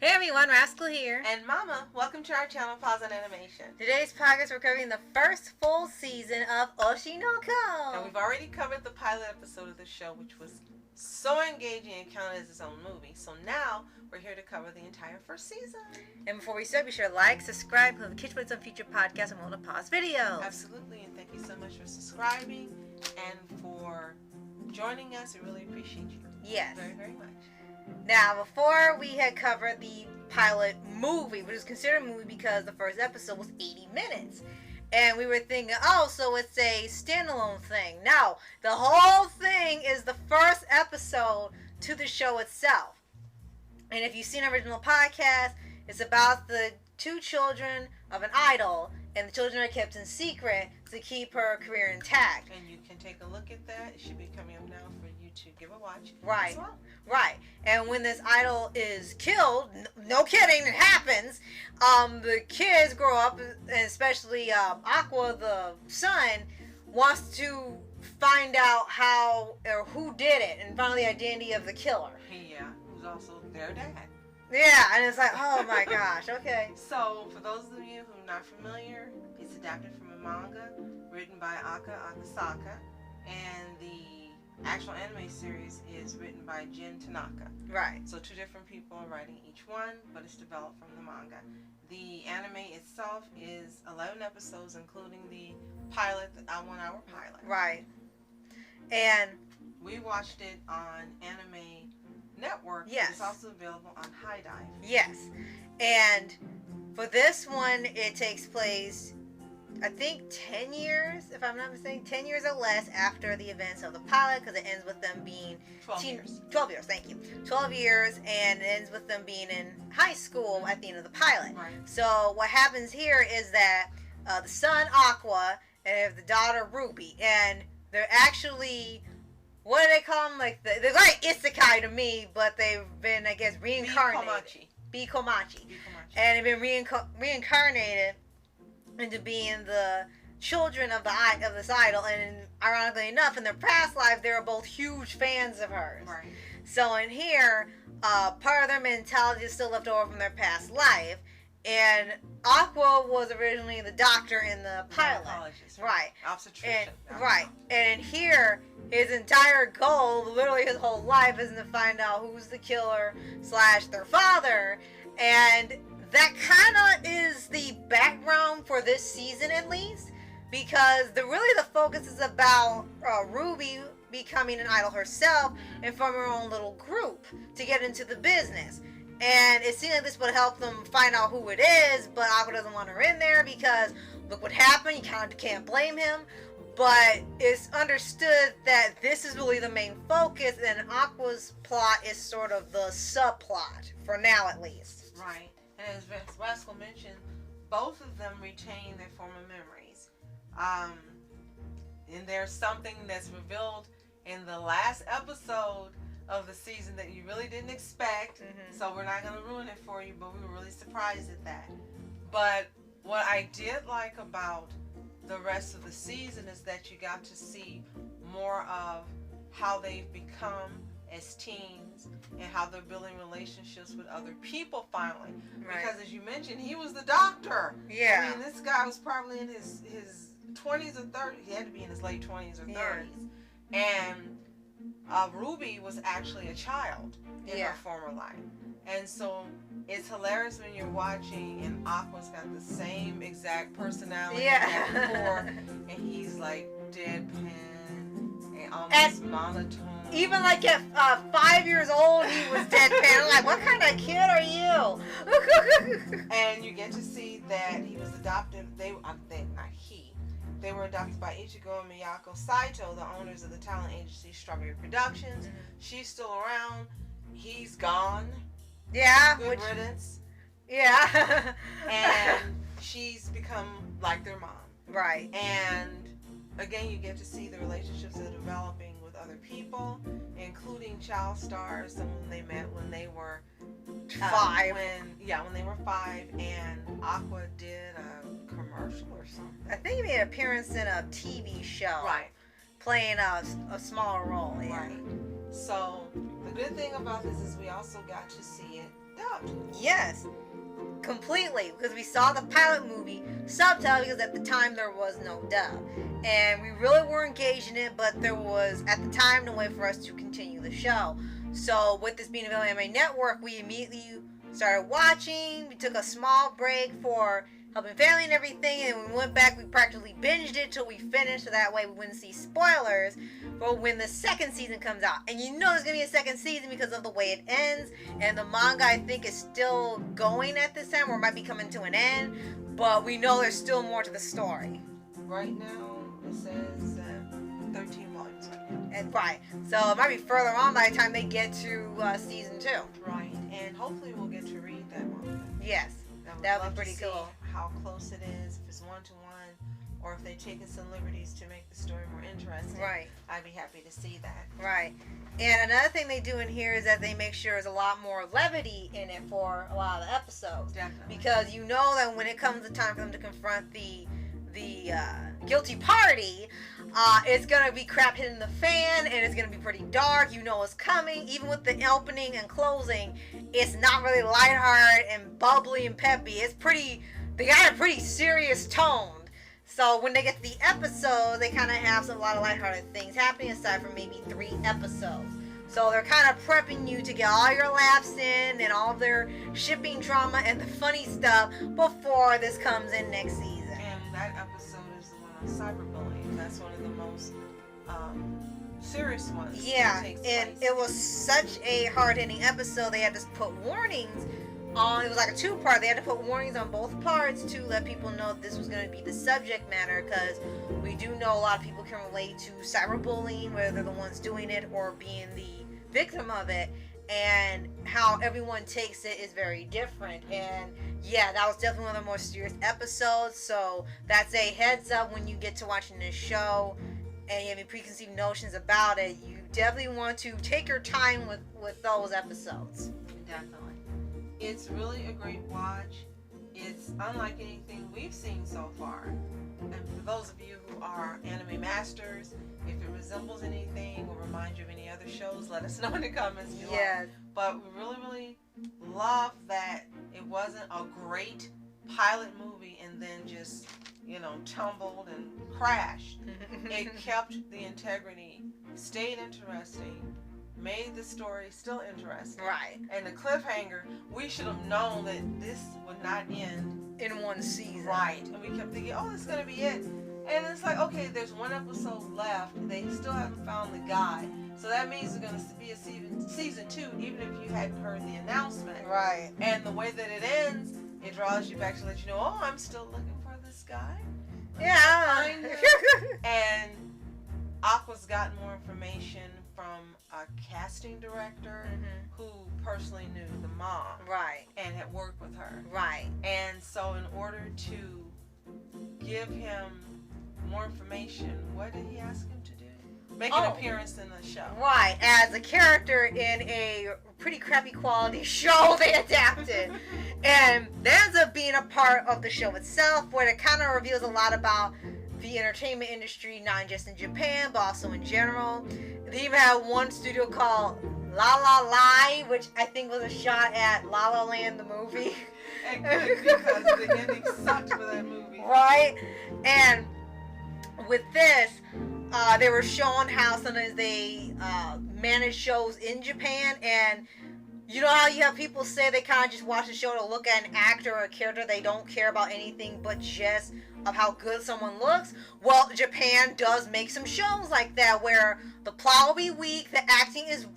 Hey everyone, Rascal here. And Mama, welcome to our channel, Paws On Animation. Today's podcast, we're covering the first full season of Oshi No Ko. And we've already covered the pilot episode of the show, which was so engaging and counted as its own movie. So now, we're here to cover the entire first season. And before we start, be sure to like, subscribe, click the notifications on future podcasts, and we'll pause videos. Absolutely, and thank you so much for subscribing and for joining us. We really appreciate you. Yes. Very, very much. Now, before we had covered the pilot movie, which is considered a movie because the first episode was 80 minutes. And we were thinking, oh, so it's a standalone thing. No, the whole thing is the first episode to the show itself. And if you've seen our original podcast, it's about the two children of an idol, and the children are kept in secret to keep her career intact. And you can take a look at that. It should be coming up now for you to give a watch. Right. As well. Right. And when this idol is killed, no kidding, it happens, the kids grow up, and especially Aqua, the son, wants to find out how or who did it and find the identity of the killer. Yeah, who's also their dad. Yeah, and it's like, oh my gosh, okay. So, for those of you who are not familiar, it's adapted from a manga written by Aka Akasaka, and the actual anime series is written by Jin Tanaka. Right. So 2 different people are writing each one, but it's developed from the manga. The anime itself is 11 episodes, including the pilot, the 1-hour pilot. Right. And we watched it on Anime Network. Yes. It's also available on High Dive. Yes. And for this one, it takes place, I think 10 years, if I'm not mistaken, 10 years or less after the events of the pilot, because it ends with them being 12 years. 12 years, thank you. 12 years, and it ends with them being in high school at the end of the pilot. Right. So what happens here is that the son, Aqua, and the daughter, Ruby, and they're actually, what do they call them? Like, they're like isekai to me, but they've been, I guess, reincarnated. Bikomachi. And they've been reincarnated into being the children of this idol, and ironically enough, in their past life, they were both huge fans of hers. Right. So in here, part of their mentality is still left over from their past life, and Aqua was originally the doctor in the pilot. Right. Obstetrician. Right. And in here, his entire goal, literally his whole life, is to find out who's the killer / their father, and that kind of is the background for this season, at least, because really the focus is about Ruby becoming an idol herself and forming her own little group to get into the business. And it seems like this would help them find out who it is, but Aqua doesn't want her in there because look what happened. You kind of can't blame him. But it's understood that this is really the main focus, and Aqua's plot is sort of the subplot, for now at least. Right. And as Rascal mentioned, both of them retain their former memories. And there's something that's revealed in the last episode of the season that you really didn't expect. Mm-hmm. So we're not going to ruin it for you, but we were really surprised at that. But what I did like about the rest of the season is that you got to see more of how they've become as teens and how they're building relationships with other people finally. Right. Because as you mentioned, he was the doctor. Yeah. I mean, this guy was probably in his 20s or 30s. He had to be in his late 20s or 30s. Yeah. And Ruby was actually a child in her former life. And so it's hilarious when you're watching and Aqua's got the same exact personality he had before, and he's like deadpan and almost monotone. Even like at 5 years old, he was deadpan. I'm like, what kind of kid are you? And you get to see that he was adopted. They were adopted by Ichigo and Miyako Saito, the owners of the talent agency Strawberry Productions. Mm-hmm. She's still around. He's gone. Yeah. Good riddance. Yeah. And she's become like their mom. Right. And again, you get to see the relationships that are developing with other people, including child stars, someone they met when they were 5. When they were 5, and Aqua did a commercial or something. I think he made an appearance in a TV show. Right. Playing a smaller role. Yeah. Right. So the good thing about this is we also got to see it dubbed. Yes. Completely, because we saw the pilot movie subtitled because at the time there was no dub, and we really were engaged in it, but there was at the time no way for us to continue the show. So with this being available on my network, we immediately started watching. We took a small break for helping family and everything, and when we went back, we practically binged it till we finished, so that way we wouldn't see spoilers for when the second season comes out. And you know there's going to be a second season because of the way it ends, and the manga, I think, is still going at this time, or it might be coming to an end, but we know there's still more to the story. Right now, it says 13 volumes. Right. So it might be further on by the time they get to season 2. Right. And hopefully we'll get to read that manga. Yes. That would be pretty cool. How close it is, if it's one-to-one, or if they've taken some liberties to make the story more interesting. Right. I'd be happy to see that. Right. And another thing they do in here is that they make sure there's a lot more levity in it for a lot of the episodes. Definitely. Because you know that when it comes the time for them to confront the guilty party, it's going to be crap hitting the fan, and it's going to be pretty dark. You know it's coming. Even with the opening and closing, it's not really lighthearted and bubbly and peppy. It's they got a pretty serious tone. So when they get to the episodes, they kind of have a lot of lighthearted things happening aside from maybe 3 episodes. So they're kind of prepping you to get all your laughs in and all their shipping drama and the funny stuff before this comes in next season. And that episode is the one on cyberbullying. That's one of the most serious ones. Yeah, and it was such a hard-hitting episode. They had to put warnings on. It was like a 2-part. They had to put warnings on both parts to let people know this was going to be the subject matter, because we do know a lot of people can relate to cyberbullying, whether they're the ones doing it or being the victim of it, and how everyone takes it is very different. And yeah, that was definitely one of the more serious episodes, so that's a heads up when you get to watching this show and you have any preconceived notions about it. You definitely want to take your time with those episodes. Definitely. It's really a great watch. It's unlike anything we've seen so far. And for those of you who are anime masters, if it resembles anything or reminds you of any other shows, let us know in the comments below. Yeah. But we really, really love that it wasn't a great pilot movie and then just, tumbled and crashed. It kept the integrity, stayed interesting, made the story still interesting. Right. And the cliffhanger, we should have known that this would not end in one season. Right. And we kept thinking, oh, this is going to be it. And it's like, okay, there's one episode left. They still haven't found the guy. So that means there's going to be a season 2, even if you hadn't heard the announcement. Right. And the way that it ends, it draws you back to let you know, oh, I'm still looking for this guy. Yeah. And Aqua's gotten more information from a casting director who personally knew the mom. Right. And had worked with her. Right. And so in order to give him more information, what did he ask him to do? Make an appearance in the show. Right. As a character in a pretty crappy quality show they adapted. And that ends up being a part of the show itself, where it kind of reveals a lot about the entertainment industry, not just in Japan, but also in general. They even had one studio called La La Lai, which I think was a shot at La La Land, the movie. And good, because the ending sucked for that movie. Right? And with this, they were showing how sometimes they manage shows in Japan, and you know how you have people say they kind of just watch the show to look at an actor or a character, they don't care about anything but just of how good someone looks? Well, Japan does make some shows like that where the plot will be weak, the acting is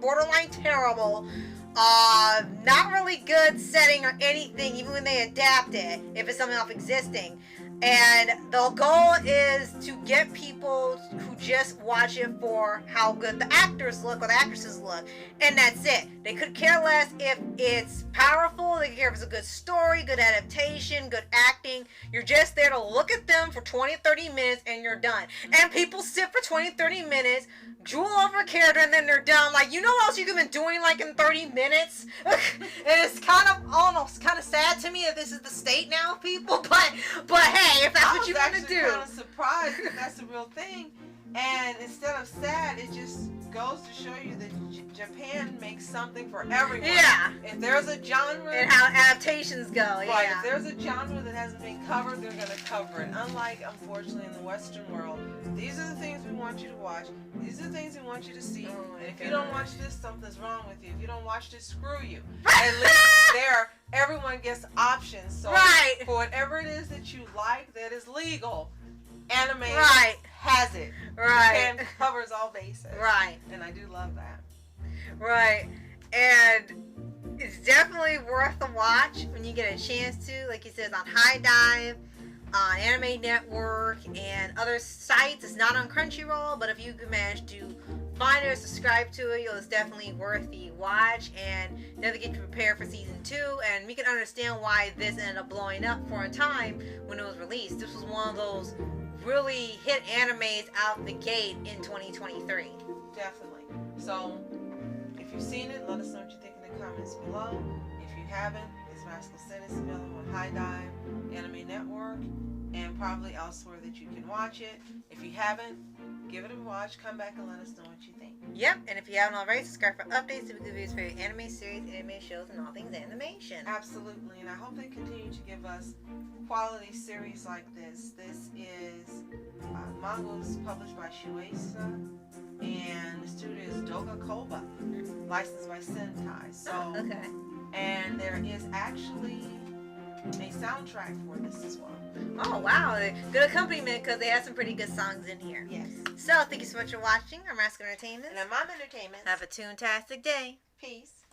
borderline terrible, not really good setting or anything, even when they adapt it, if it's something off existing. And the goal is to get people who just watch it for how good the actors look or the actresses look. And that's it. They could care less if it's powerful. They could care if it's a good story, good adaptation, good acting. You're just there to look at them for 20, 30 minutes and you're done. And people sit for 20, 30 minutes, drool over a character, and then they're done. Like, you know what else you could have been doing like in 30 minutes? And it's kind of almost kind of sad to me that this is the state now, people. But hey, if that's what you want to do. I was actually kind of surprised that that's the real thing. And instead of sad, it just goes to show you that Japan makes something for everyone. Yeah. If there's a genre, And how adaptations go. right? Yeah. If there's a genre that hasn't been covered, they're going to cover it. Unlike, unfortunately, in the Western world, these are the things we want you to watch. These are the things we want you to see. Oh, And if you don't watch this, something's wrong with you. If you don't watch this, screw you. Right. At least there, everyone gets options. So Right. for whatever it is that you like that is legal, anime Right. has it. Right. And covers all bases. Right. And I do love that. Right. And it's definitely worth the watch when you get a chance to. Like he says, on High Dive, on Anime Network, and other sites. It's not on Crunchyroll, but if you can manage to find it or subscribe to it, it's definitely worth the watch. And definitely get you prepared for season 2. And we can understand why this ended up blowing up for a time when it was released. This was one of those really hit animes out the gate in 2023. Definitely. So, if you've seen it, let us know what you think in the comments below. If you haven't, it's Rascal Sin. It's available on High Dive, Anime Network, and probably elsewhere that you can watch it. If you haven't, give it a watch. Come back and let us know what you think. Yep, and if you haven't already, subscribe for updates to weekly videos for your anime series, anime shows, and all things animation. Absolutely, and I hope they continue to give us quality series like this. This is mangas published by Shueisha, and the studio is Doga Koba, licensed by Sentai. So, Oh, okay. and there is actually a soundtrack for this as well. Oh, wow. Good accompaniment because they have some pretty good songs in here. Yes. So, thank you so much for watching. I'm Rascal Entertainment. And I'm Mom Entertainment. Have a toontastic day. Peace.